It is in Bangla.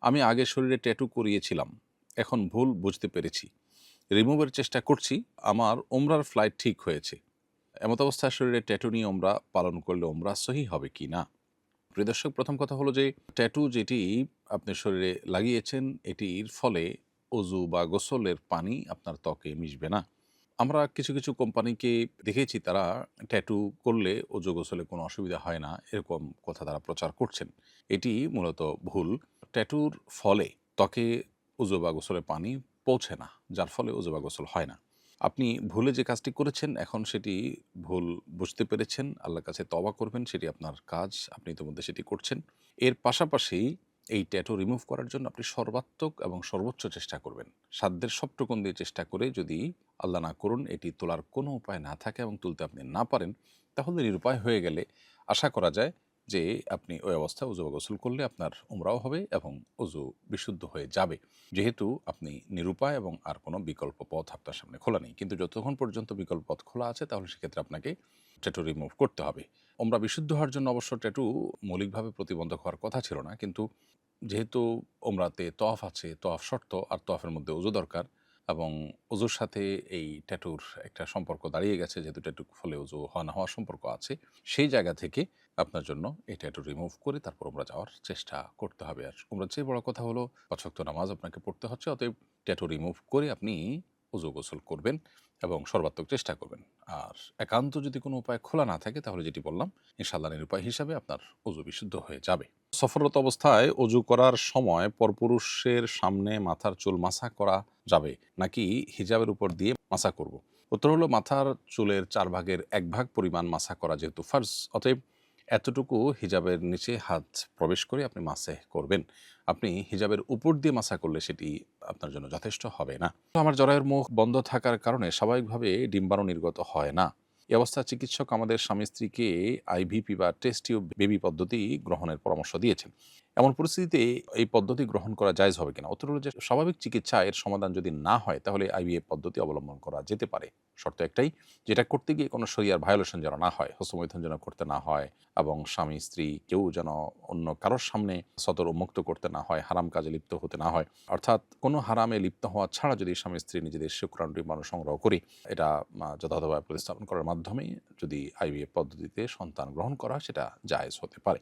আমি আগে শরীরে ট্যাটু করিয়েছিলাম, এখন ভুল বুঝতে পেরেছি, রিমুভের চেষ্টা করছি, আমার ওমরার ফ্লাইট ঠিক হয়েছে। এমত অবস্থায় শরীরে ট্যাটু নিয়ে ওমরা পালন করলে ওমরা সহি হবে কি না? প্রিয় দর্শক, প্রথম কথা হলো যে ট্যাটু যেটি আপনি শরীরে লাগিয়েছেন এটির ফলে অজু বা গোসলের পানি আপনার ত্বকে মিশবে না। আমরা কিছু কিছু কোম্পানিকে দেখেছি তারা ট্যাটু করলে অজু গোসলে কোনো অসুবিধা হয় না এরকম কথা তারা প্রচার করছেন। এটি মূলত ভুল। ট্যাটুর ফলে ত্বকে অজু বা গোসলের পানি পৌঁছে না, যার ফলে অজু বা গোসল হয় না। আপনি ভুলে যে কাজটি করেছেন এখন সেটি ভুল বুঝতে পেরেছেন, আল্লাহর কাছে তওবা করবেন, সেটি আপনার কাজ, আপনি ইতিমধ্যে সেটি করছেন। এর পাশাপাশি এই ট্যাটু রিমুভ করার জন্য আপনি সর্বাত্মক এবং সর্বোচ্চ চেষ্টা করবেন। সাধ্যের সবটুকুন দিয়ে চেষ্টা করে যদি আল্লাহ না করুন এটি তোলার কোনো উপায় না থাকে এবং তুলতে আপনি না পারেন, তাহলে নিরুপায় হয়ে গেলে আশা করা যায় যে আপনি ওই অবস্থায় অজু বা গোসল করলে আপনার উমরাও হবে এবং অজু বিশুদ্ধ হয়ে যাবে। যেহেতু আপনি নিরুপায় এবং আর কোনো বিকল্প পথ আপনার সামনে খোলা নেই। কিন্তু যতক্ষণ পর্যন্ত বিকল্প পথ খোলা আছে তাহলে সেক্ষেত্রে আপনাকে ট্যাটু রিমুভ করতে হবে। উমরা বিশুদ্ধ হওয়ার জন্য অবশ্য ট্যাটু মৌলিকভাবে প্রতিবন্ধক হওয়ার কথা ছিল না। কিন্তু যেহেতু উমরাতে তওয়াফ আছে, তওয়াফ শর্ত আর তওয়াফের মধ্যে ওযু দরকার এবং ওযুর সাথে এই ট্যাটুর একটা সম্পর্ক দাঁড়িয়ে গেছে, যেহেতু ট্যাটুর ফলে ওযু হওয়া না হওয়ার সম্পর্ক আছে। সেই জায়গা থেকে আপনার জন্য এই ট্যাটু রিমুভ করে তারপর উমরা যাওয়ার চেষ্টা করতে হবে। আর উমরার চেয়ে বড় কথা হলো ৫ ওয়াক্ত নামাজ আপনাকে পড়তে হচ্ছে। অতএব ট্যাটু রিমুভ করে আপনি ওযু গোসল করবেন এবং সর্বাত্মক চেষ্টা করবেন। আর একান্ত যদি কোনো উপায় খোলা না থাকে তাহলে যেটি বললাম, ইনশাআল্লাহ নিরুপায় হিসাবে আপনার ওযু বিশুদ্ধ হয়ে যাবে। সফররত অবস্থায় অজু করার সময় পরপুরুষের সামনে মাথার চুল মাসা করা যাবে নাকি হিজাবের উপর দিয়ে মাসা করব? উত্তর হলো মাথার চুলের ৪ ভাগের ১ ভাগ পরিমাণ মাসা করা যেহেতু ফার্জ, অতএব এতটুকু হিজাবের নিচে হাত প্রবেশ করে আপনি মাসেহ করবেন। আপনি হিজাবের উপর দিয়ে মাসা করলে সেটি আপনার জন্য যথেষ্ট হবে না। আমার জরায়ুর মুখ বন্ধ থাকার কারণে স্বাভাবিকভাবে ডিম্বাণু নির্গত হয় না। এই অবস্থায় চিকিৎসক আমাদের স্বামী-স্ত্রীকে আইভিপি বা টেস্ট টিউব বেবি পদ্ধতি গ্রহণের পরামর্শ দিয়েছেন। এমন পরিস্থিতিতে এই পদ্ধতি গ্রহণ করা জায়েজ হবে কিনা? উত্তর হলো যে স্বাভাবিক চিকিৎসা এর সমাধান যদি না হয় তাহলে আইভিএফ পদ্ধতি অবলম্বন করা যেতে পারে। শর্ত একটাই, যেটা করতে গিয়ে কোনো শরিয়ার ভায়োলেশন যেন না হয়, হস্তমৈথুন যেন করতে না হয় এবং স্বামী-স্ত্রী কেউ যেন অন্য কারোর সামনে সদর উন্মুক্ত করতে না হয়, হারাম কাজে লিপ্ত হতে না হয়। অর্থাৎ কোনো হারামে লিপ্ত হওয়া ছাড়া যদি স্বামী-স্ত্রী নিজেদের শুক্রাণু ডিম্বাণু সংগ্রহ করি, এটা যথাযথভাবে প্রতিস্থাপন করার মাধ্যমে যদি আইভিএফ পদ্ধতিতে সন্তান গ্রহণ করা হয় সেটা জায়েজ হতে পারে।